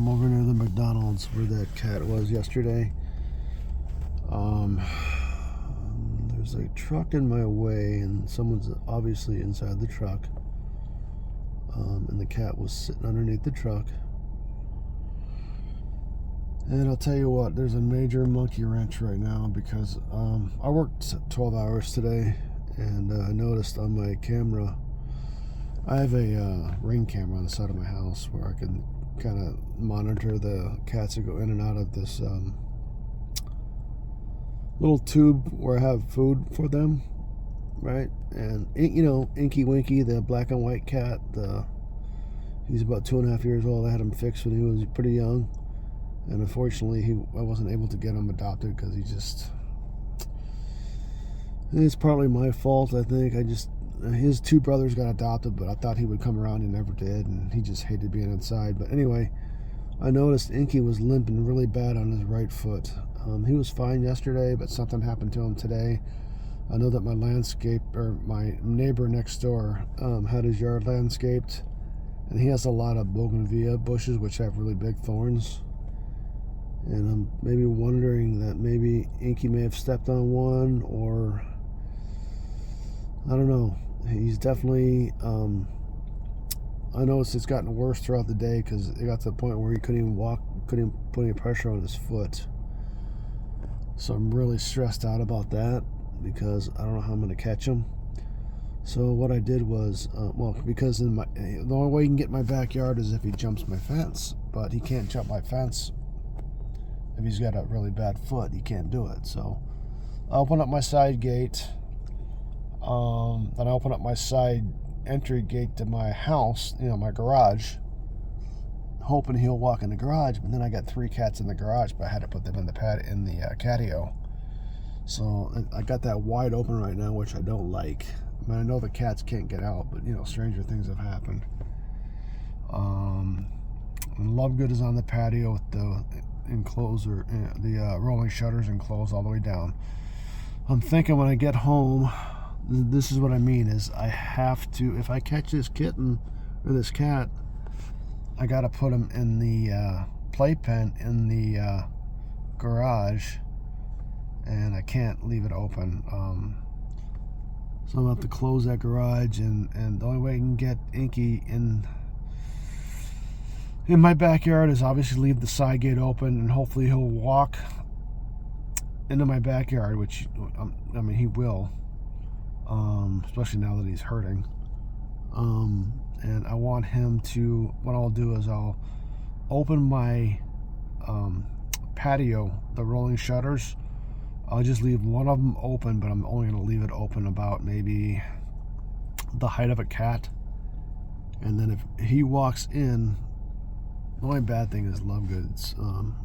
I'm over near the McDonald's where that cat was yesterday. There's a truck in my way, and someone's obviously inside the truck. And the cat was sitting underneath the truck. And I'll tell you what, there's a major monkey wrench right now because I worked 12 hours today, and I noticed on my camera, I have a Ring camera on the side of my house where I can kind of monitor the cats that go in and out of this little tube where I have food for them, right? And you know, Inky Winky, the black and white cat, he's about 2.5 years old. I had him fixed when he was pretty young, and unfortunately I wasn't able to get him adopted because it's partly my fault. I think his two brothers got adopted, but I thought he would come around. He never did, and he just hated being inside. But anyway, I noticed Inky was limping really bad on his right foot. He was fine yesterday, but something happened to him today. I know that my neighbor next door had his yard landscaped, and he has a lot of bougainvillea bushes which have really big thorns. And I'm maybe wondering that maybe Inky may have stepped on one, or I don't know. He's definitely, I noticed it's gotten worse throughout the day because it got to the point where he couldn't even walk, couldn't even put any pressure on his foot. So I'm really stressed out about that because I don't know how I'm going to catch him. So what I did was, because the only way he can get in my backyard is if he jumps my fence, but he can't jump my fence if he's got a really bad foot. He can't do it. So I open up my side gate. Then I open up my side entry gate to my house, my garage, hoping he'll walk in the garage. But then I got 3 cats in the garage, but I had to put them in the catio. So I got that wide open right now, which I don't like. I mean, I know the cats can't get out, but stranger things have happened. And Lovegood is on the patio with the enclosure, the rolling shutters enclosed all the way down. I'm thinking when I get home, this is what I mean, is I have to, if I catch this kitten or this cat, I got to put him in the playpen in the garage, and I can't leave it open. So I'm going to have to close that garage, and the only way I can get Inky in my backyard is obviously leave the side gate open, and hopefully he'll walk into my backyard, which, I mean, he will. Especially now that he's hurting. And I want him to, what I'll do is I'll open my patio, the rolling shutters. I'll just leave one of them open, but I'm only going to leave it open about maybe the height of a cat. And then if he walks in, the only bad thing is Lovegood's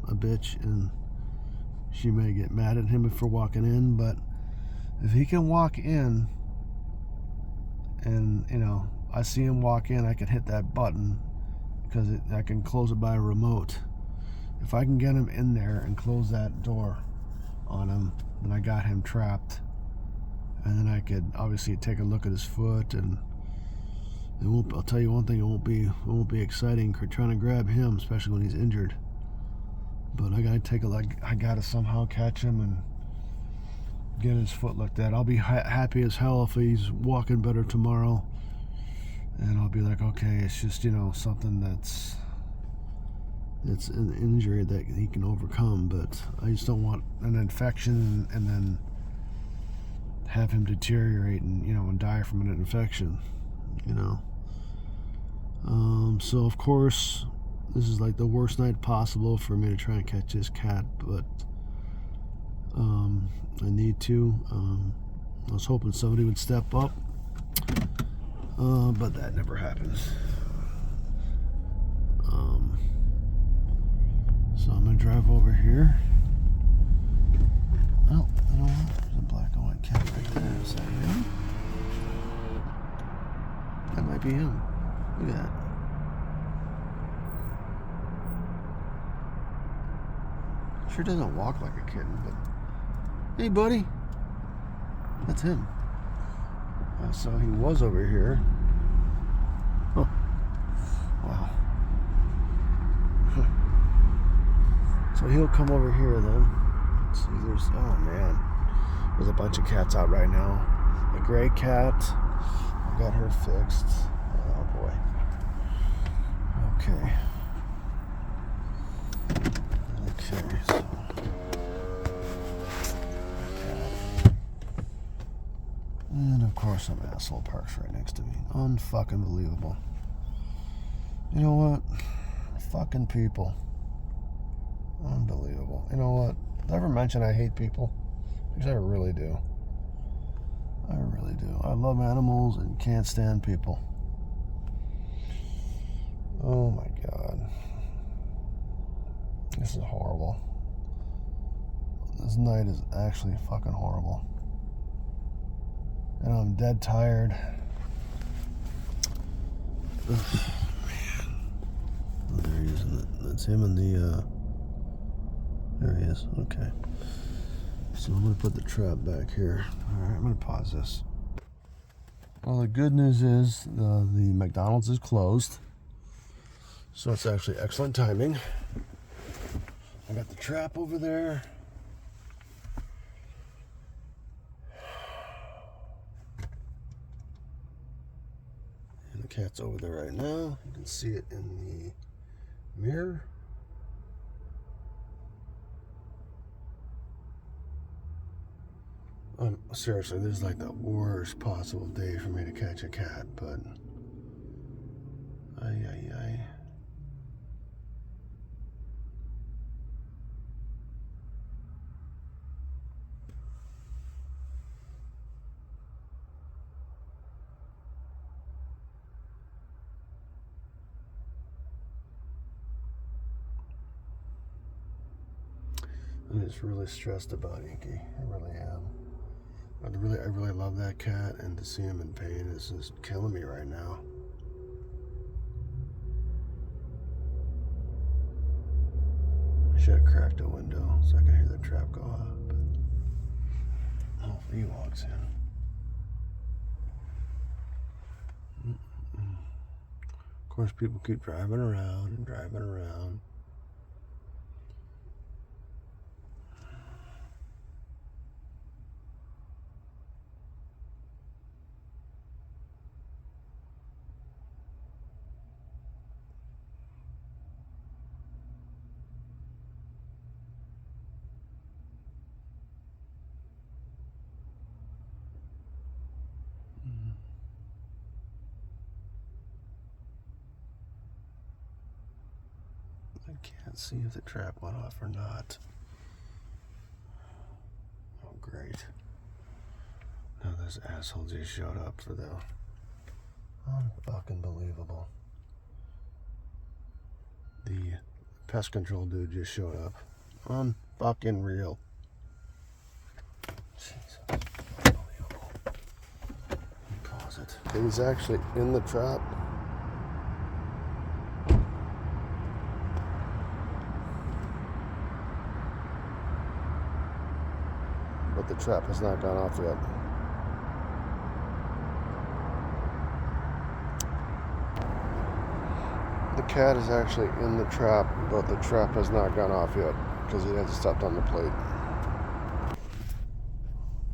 a bitch, and she may get mad at him for walking in, but if he can walk in and, I see him walk in, I can hit that button because I can close it by a remote. If I can get him in there and close that door on him, then I got him trapped. And then I could obviously take a look at his foot, and I'll tell you one thing, it won't be exciting trying to grab him, especially when he's injured. But I gotta somehow catch him and get his foot looked at. I'll be happy as hell if he's walking better tomorrow, and I'll be like, okay, it's just something that's an injury that he can overcome. But I just don't want an infection and then have him deteriorate and die from an infection. So of course this is like the worst night possible for me to try and catch this cat, but I need to. I was hoping somebody would step up, but that never happens. So I'm gonna drive over here. Oh, you know what? There's a black and white cat right there. Is that him? That might be him. Look at that. Sure doesn't walk like a kitten, but hey, buddy. That's him. So he was over here. Oh. Wow. So he'll come over here then. Let's see, oh man, there's a bunch of cats out right now. The gray cat, I got her fixed. Oh boy. Okay. So. And of course some asshole parks right next to me. Unfucking believable. You know what? Fucking people. Unbelievable. You know what? Did I ever mention I hate people? Because I really do. I really do. I love animals and can't stand people. Oh my God. This is horrible. This night is actually fucking horrible. And I'm dead tired. Ugh, man. Oh, there he is. That's him in the, there he is. Okay. So I'm going to put the trap back here. Alright, I'm going to pause this. Well, the good news is the McDonald's is closed. So it's actually excellent timing. I got the trap over there. And the cat's over there right now. You can see it in the mirror. Seriously, this is like the worst possible day for me to catch a cat, but ay. I'm just really stressed about Inky. I really am. I really love that cat, and to see him in pain is just killing me right now. I should have cracked a window so I could hear the trap go off. But hopefully he walks in. Of course, people keep driving around and driving around. I can't see if the trap went off or not. Oh, great. Now this asshole just showed up for the unfucking believable. The pest control dude just showed up. Unfucking real. Jesus. Unbelievable. Let me pause it. He was actually in the trap. But the trap has not gone off yet. The cat is actually in the trap, but the trap has not gone off yet because he hasn't stepped on the plate.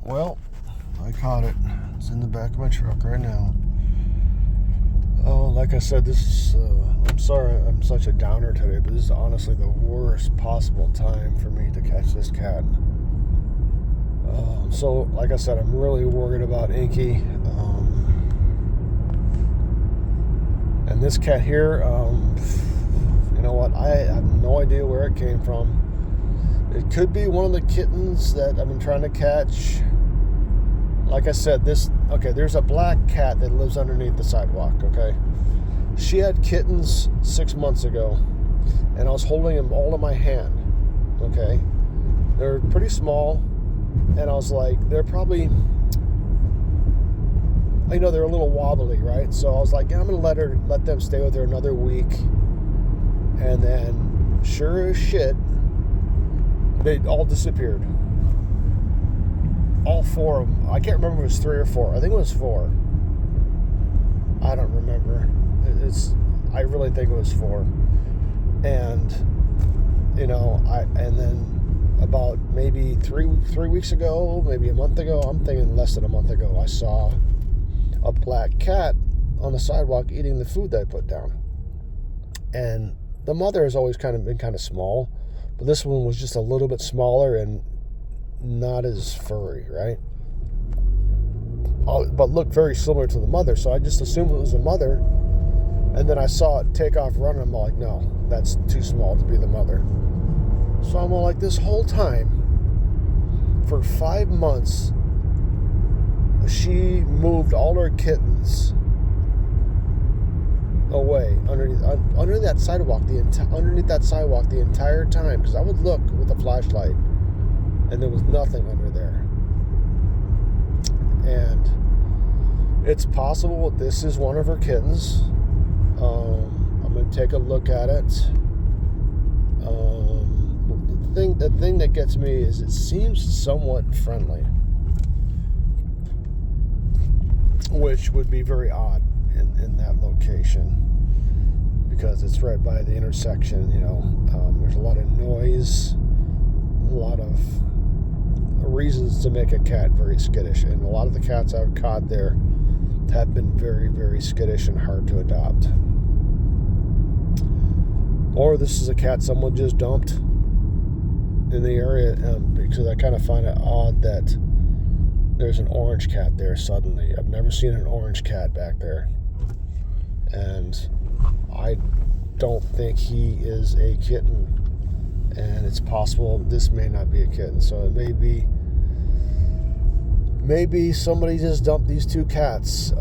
Well, I caught it. It's in the back of my truck right now. Oh, like I said, this is, I'm sorry I'm such a downer today, but this is honestly the worst possible time for me to catch this cat. So, like I said, I'm really worried about Inky. And this cat here, you know what? I have no idea where it came from. It could be one of the kittens that I've been trying to catch. Like I said, there's a black cat that lives underneath the sidewalk, okay? She had kittens 6 months ago, and I was holding them all in my hand, okay? They're pretty small. And I was like, they're probably, you know, they're a little wobbly, right? So I was like, yeah, I'm going to let them stay with her another week. And then, sure as shit, they all disappeared. All four of them. I can't remember if it was 3 or 4. I think it was 4. I don't remember. I really think it was 4. And and then about maybe three weeks ago, maybe a month ago, I'm thinking less than a month ago, I saw a black cat on the sidewalk eating the food that I put down. And the mother has always been kind of small, but this one was just a little bit smaller and not as furry, right? But looked very similar to the mother, so I just assumed it was the mother. And then I saw it take off running. I'm like, no, that's too small to be the mother. So I'm all like, this whole time, for 5 months, she moved all her kittens away underneath that sidewalk the entire time, because I would look with a flashlight and there was nothing under there. And it's possible this is one of her kittens. I'm going to take a look at it. The thing that gets me is it seems somewhat friendly, which would be very odd in that location, because it's right by the intersection. There's a lot of noise, a lot of reasons to make a cat very skittish, and a lot of the cats I've caught there have been very, very skittish and hard to adopt. Or this is a cat someone just dumped in the area, because I kind of find it odd that there's an orange cat there suddenly. I've never seen an orange cat back there, and I don't think he is a kitten, and it's possible this may not be a kitten. So it maybe somebody just dumped these two cats,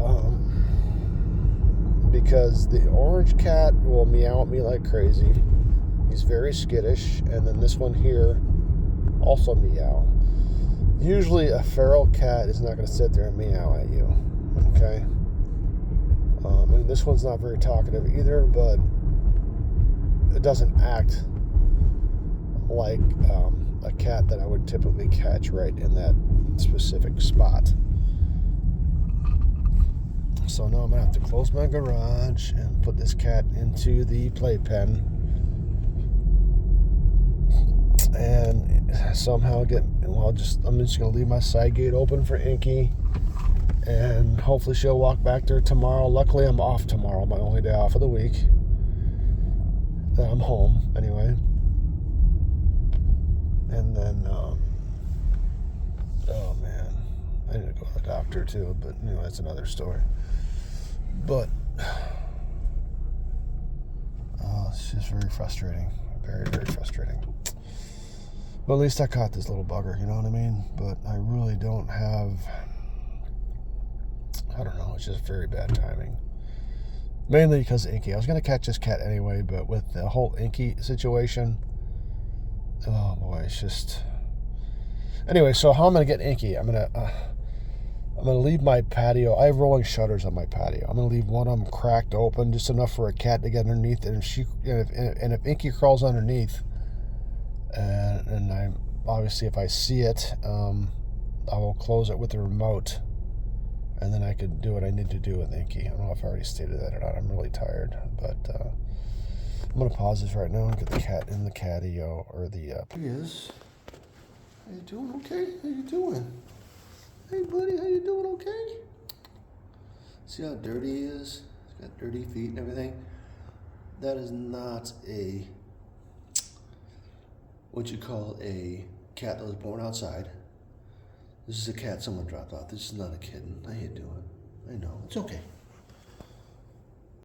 because the orange cat will meow at me like crazy. He's very skittish, and then this one here also meow. Usually a feral cat is not going to sit there and meow at you, okay? And this one's not very talkative either, but it doesn't act like a cat that I would typically catch right in that specific spot. So now I'm going to have to close my garage and put this cat into the playpen and somehow I'm just going to leave my side gate open for Inky, and hopefully she'll walk back there tomorrow. Luckily I'm off tomorrow, my only day off of the week. I'm home anyway. And then oh man, I need to go to the doctor too, but that's another story. But it's just very frustrating. Very, very frustrating. But at least I caught this little bugger, you know what I mean? But I really don't have, I don't know, it's just very bad timing. Mainly because of Inky. I was going to catch this cat anyway, but with the whole Inky situation, oh boy, it's just... Anyway, so how I'm going to get Inky? I'm going to leave my patio. I have rolling shutters on my patio. I'm going to leave one of them cracked open, just enough for a cat to get underneath. And if Inky crawls underneath, and I obviously, if I see it, I will close it with the remote, and then I could do what I need to do with Inky. I don't know if I already stated that or not. I'm really tired, but I'm going to pause this right now and get the cat in the catio, or the... Here he is. How you doing? Okay? How you doing? Hey, buddy, how you doing? Okay? See how dirty he is? He's got dirty feet and everything. That is not what you call a cat that was born outside. This is a cat someone dropped off. This is not a kitten. How you doing? I know. It's okay.